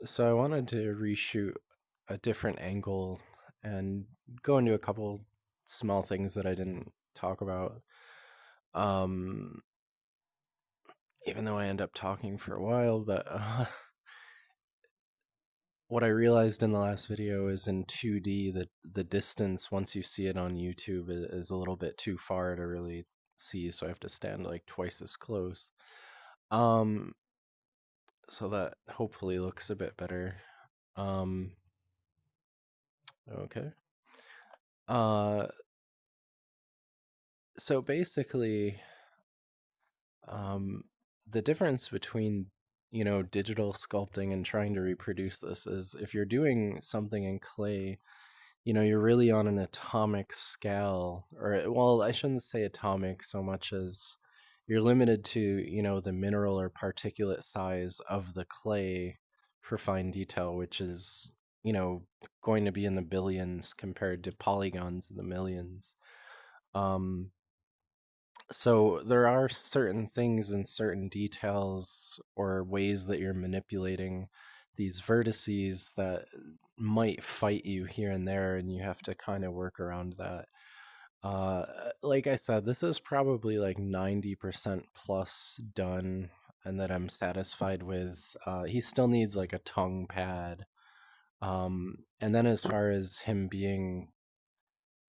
So I wanted to reshoot a different angle and go into a couple small things that I didn't talk about. Um, Even though I end up talking for a while, but what I realized in the last video is in 2D that the distance once you see it on YouTube is a little bit too far to really see, so I have to stand like twice as close. Um, so that hopefully looks a bit better. Um, okay. Uh, so basically, um, the difference between digital sculpting and trying to reproduce this is if you're doing something in clay, you're really on an atomic scale, or well, I shouldn't say atomic so much as you're limited to the mineral or particulate size of the clay for fine detail, which is you know going to be in the billions compared to polygons in the millions. um so there are certain things and certain details or ways that you're manipulating these vertices that might fight you here and there, and you have to kind of work around that. Uh, like I said, this is probably like 90% plus done, and that I'm satisfied with. He still needs like a tongue pad. And then as far as him being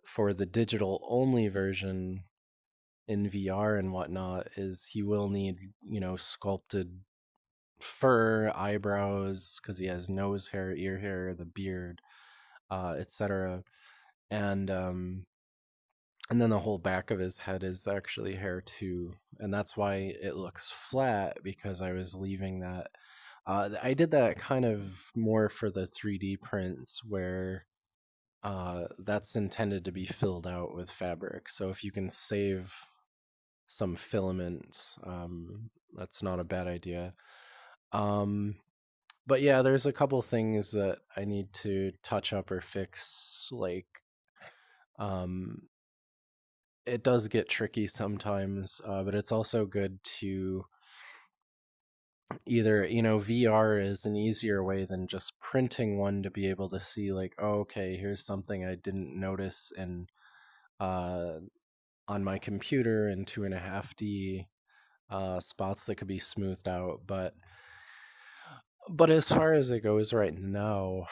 for the digital only version, in VR and whatnot, is he will need, sculpted fur, eyebrows, because he has nose hair, ear hair, the beard, etc. And and then the whole back of his head is actually hair too, and that's why it looks flat, because I was leaving that. I did that kind of more for the 3D prints where that's intended to be filled out with fabric. So if you can save some filament. That's not a bad idea. Um, but yeah, there's a couple things that I need to touch up or fix. Like, um, it does get tricky sometimes, but it's also good to either, VR is an easier way than just printing one to be able to see, like, oh, okay, here's something I didn't notice in uh, on my computer in 2.5D. Spots that could be smoothed out. But as far as it goes right now,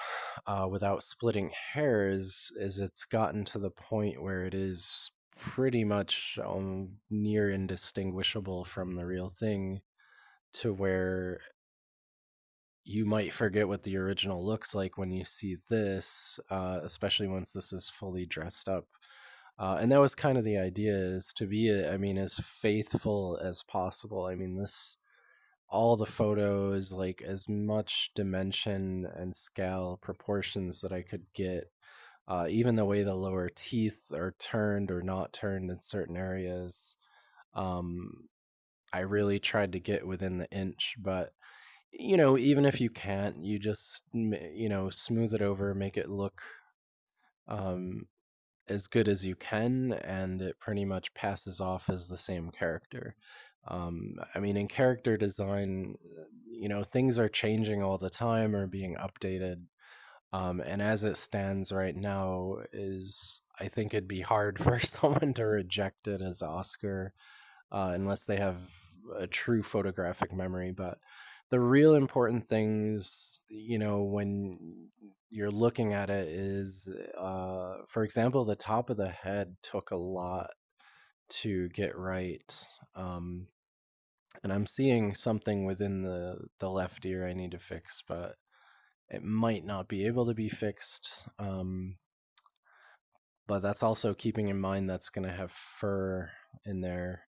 without splitting hairs, is it's gotten to the point where it is pretty much near indistinguishable from the real thing, to where you might forget what the original looks like when you see this, especially once this is fully dressed up. And that was kind of the idea, is to be, I mean, as faithful as possible. I mean, all the photos, like as much dimension and scale proportions that I could get. Even the way the lower teeth are turned or not turned in certain areas. Um, I really tried to get within the inch, but even if you can't, you just smooth it over, make it look um, as good as you can, and it pretty much passes off as the same character. I mean, in character design, things are changing all the time or being updated. And as it stands right now, is I think it'd be hard for someone to reject it as Oscar, unless they have a true photographic memory. But the real important things, when you're looking at it, is, for example, the top of the head took a lot to get right. And I'm seeing something within the left ear I need to fix, but it might not be able to be fixed. But that's also keeping in mind that's going to have fur in there.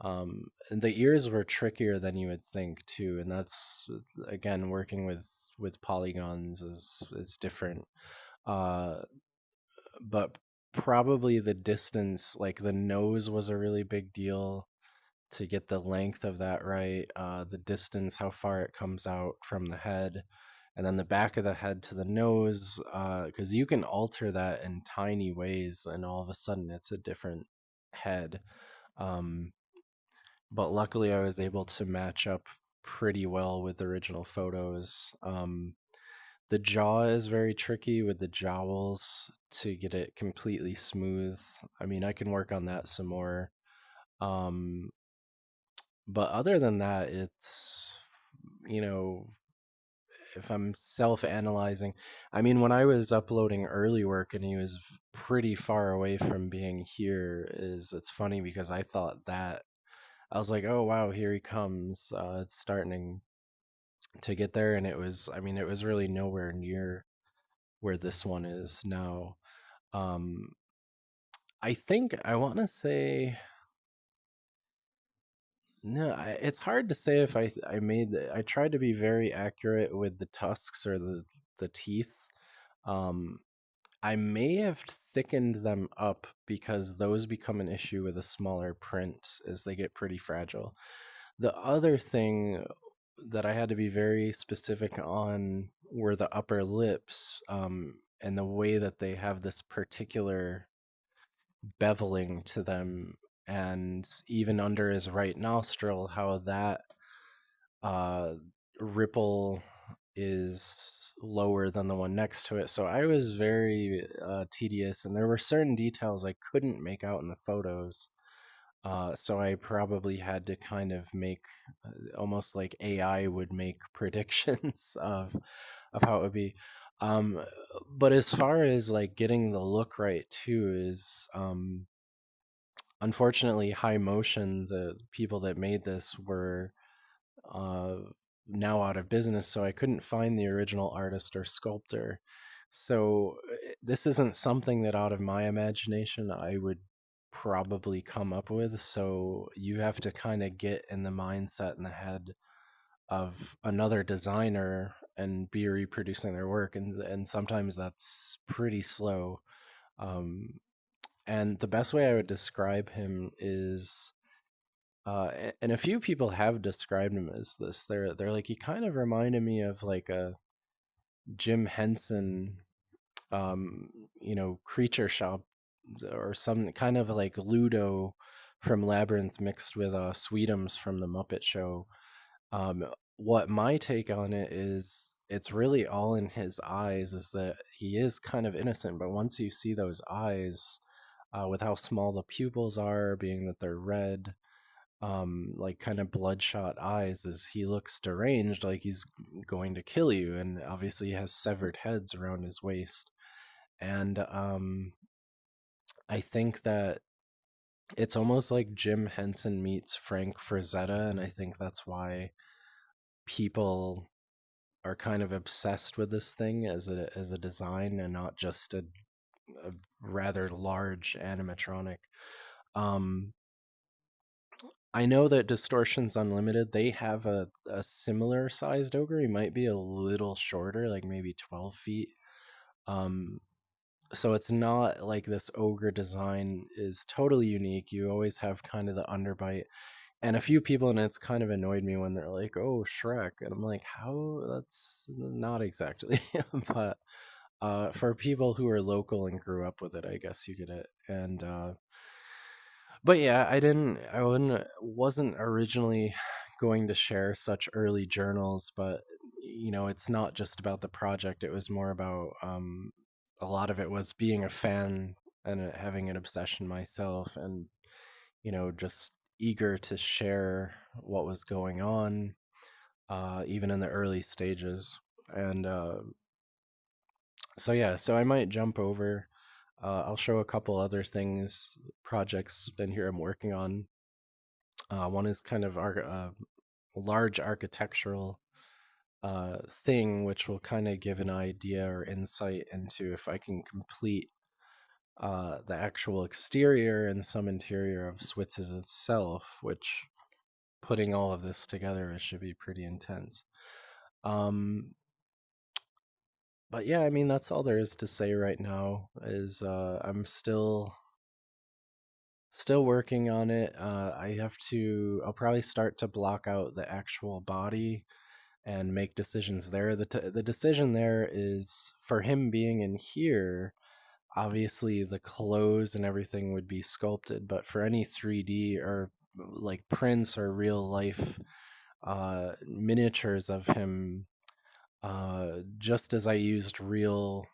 And the ears were trickier than you would think too, and that's again working with polygons is different. Uh, but probably the distance, like the nose, was a really big deal to get the length of that right. The distance, how far it comes out from the head, and then the back of the head to the nose, because you can alter that in tiny ways, and all of a sudden it's a different head. Um, but luckily I was able to match up pretty well with original photos. The jaw is very tricky with the jowls to get it completely smooth. I mean, I can work on that some more. Um, but other than that, it's, you know, if I'm self-analyzing, I mean, when I was uploading early work and he was pretty far away from being here, is it's funny because I thought that I was like, oh wow, here he comes. It's starting to get there, and it was, I mean, it was really nowhere near where this one is now. Um, I think I want to say no. It's hard to say if I tried to be very accurate with the tusks or the teeth. Um, I may have thickened them up because those become an issue with a smaller print as they get pretty fragile. The other thing that I had to be very specific on were the upper lips, and the way that they have this particular beveling to them, and even under his right nostril, how that uh, ripple is lower than the one next to it. So I was very tedious, and there were certain details I couldn't make out in the photos. So I probably had to kind of make almost like AI would make predictions of how it would be. Um, but as far as like getting the look right too is unfortunately high motion, the people that made this were uh, now out of business, so I couldn't find the original artist or sculptor. So this isn't something that out of my imagination I would probably come up with. So you have to kind of get in the mindset and the head of another designer and be reproducing their work, and sometimes that's pretty slow. Um, and the best way I would describe him is and a few people have described him as this. They're like, he kind of reminded me of like a Jim Henson, um, creature shop, or some kind of like Ludo from Labyrinth mixed with Sweetums from the Muppet Show. What my take on it is, it's really all in his eyes. Is that he is kind of innocent, but once you see those eyes, with how small the pupils are, being that they're red, like kind of bloodshot eyes, as he looks deranged, like he's going to kill you, and obviously he has severed heads around his waist. And I think that it's almost like Jim Henson meets Frank Frazetta, and I think that's why people are kind of obsessed with this thing as a design and not just a rather large animatronic. um I know that Distortions Unlimited, they have a similar sized ogre. He might be a little shorter, like maybe 12 feet. Um, so it's not like this ogre design is totally unique. You always have kind of the underbite. And a few people, and it's kind of annoyed me when they're like, oh, Shrek. And I'm like, how? That's not exactly. But for people who are local and grew up with it, I guess you get it. And but yeah, I wasn't originally going to share such early journals, but it's not just about the project. It was more about a lot of it was being a fan and having an obsession myself, and just eager to share what was going on, even in the early stages. And so yeah, so I might jump over. I'll show a couple other things, projects in here I'm working on. One is kind of a large architectural thing, which will kind of give an idea or insight into if I can complete the actual exterior and some interior of Switz's itself, which, putting all of this together, it should be pretty intense. But yeah, I mean, that's all there is to say right now. Is I'm still working on it. I'll probably start to block out the actual body and make decisions there. The decision there is for him being in here. Obviously, the clothes and everything would be sculpted, but for any 3D or like prints or real life miniatures of him, just as I used real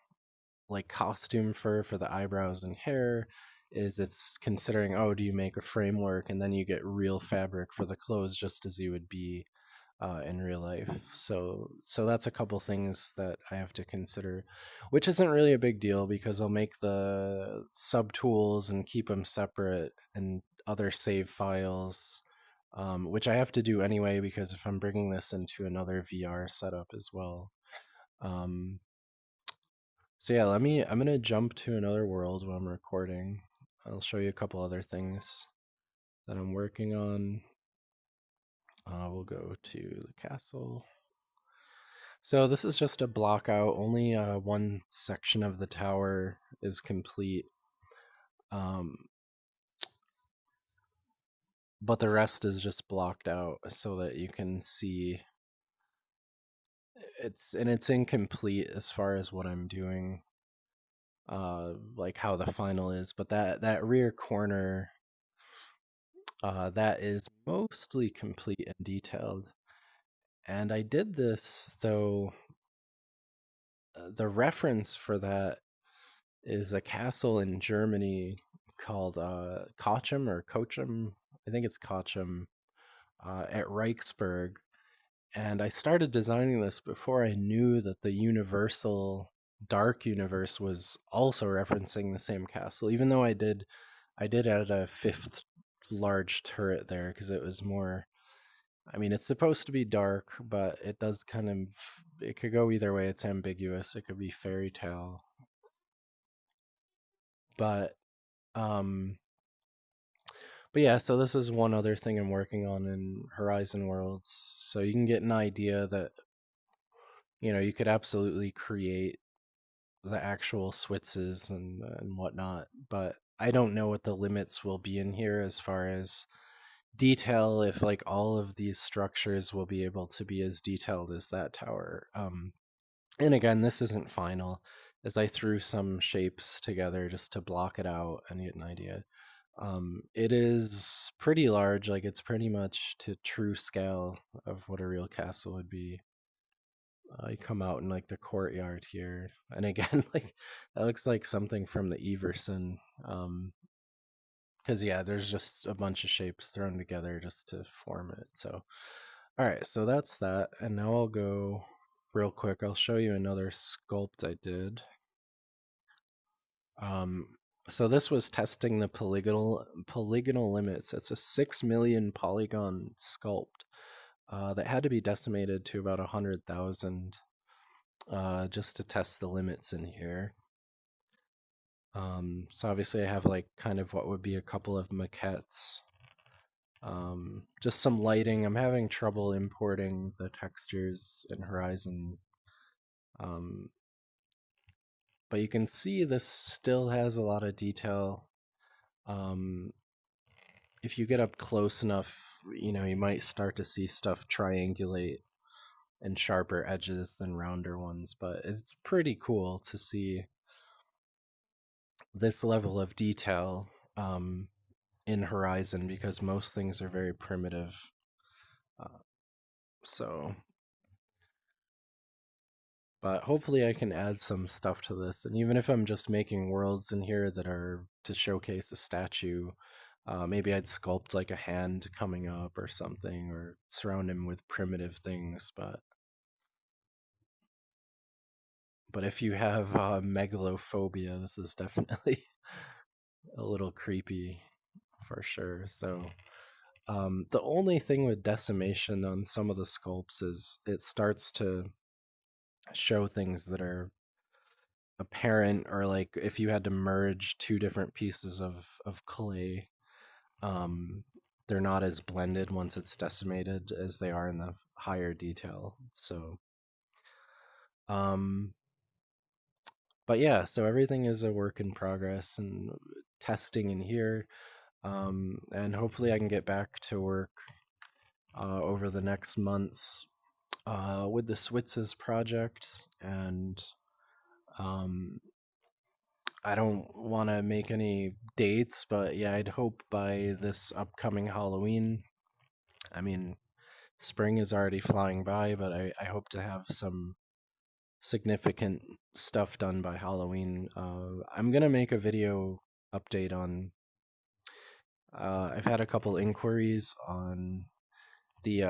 like costume fur for the eyebrows and hair. Is it's considering, oh, do you make a framework and then you get real fabric for the clothes just as you would be in real life. So that's a couple things that I have to consider, which isn't really a big deal because I'll make the sub tools and keep them separate and other save files, which I have to do anyway because if I'm bringing this into another VR setup as well. Um, so yeah, I'm gonna jump to another world while I'm recording. I'll show you a couple other things that I'm working on. We'll go to the castle. So this is just a block out. Only one section of the tower is complete, um, but the rest is just blocked out so that you can see it's incomplete as far as what I'm doing, like how the final is. But that rear corner, that is mostly complete and detailed. And I did this though. The reference for that is a castle in Germany called Kochum or Kochum. I think it's Kochum, at Reichsburg. And I started designing this before I knew that the Universal Dark Universe was also referencing the same castle. Even though I did add a fifth large turret there because it was more. I mean, it's supposed to be dark, but it does kind of. It could go either way. It's ambiguous. It could be fairy tale, but um, but yeah, so this is one other thing I'm working on in Horizon Worlds. So you can get an idea that, you could absolutely create the actual Switzes and whatnot, but I don't know what the limits will be in here as far as detail, if like all of these structures will be able to be as detailed as that tower. And again, this isn't final, as I threw some shapes together just to block it out and get an idea. It is pretty large, like it's pretty much to true scale of what a real castle would be. You come out in like the courtyard here, and again, like that looks like something from the Everson. Because yeah, there's just a bunch of shapes thrown together just to form it. So, all right, so that's that, and now I'll go real quick. I'll show you another sculpt I did. Um, so this was testing the polygonal limits. It's a 6 million polygon sculpt that had to be decimated to about 100,000 just to test the limits in here. So obviously I have like kind of what would be a couple of maquettes. Just some lighting. I'm having trouble importing the textures in Horizon. Um, but you can see this still has a lot of detail. Um, if you get up close enough, you might start to see stuff triangulate and sharper edges than rounder ones, but it's pretty cool to see this level of detail in Horizon because most things are very primitive. Uh, so, but hopefully I can add some stuff to this. And even if I'm just making worlds in here that are to showcase a statue, maybe I'd sculpt like a hand coming up or something, or surround him with primitive things. But if you have megalophobia, this is definitely a little creepy for sure. So the only thing with decimation on some of the sculpts is it starts to show things that are apparent, or like if you had to merge two different pieces of clay, um, they're not as blended once it's decimated as they are in the higher detail. So, um, but yeah, so everything is a work in progress and testing in here. And hopefully I can get back to work over the next months with the Switzes project. And um, I don't want to make any dates, but yeah, I'd hope by this upcoming Halloween. I mean, spring is already flying by, but I hope to have some significant stuff done by Halloween. I'm gonna make a video update on. I've had a couple inquiries on the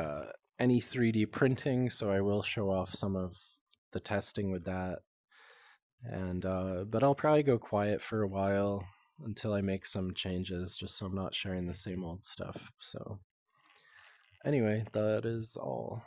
any 3D printing, so I will show off some of the testing with that. And but I'll probably go quiet for a while until I make some changes, just so I'm not sharing the same old stuff. So anyway, that is all.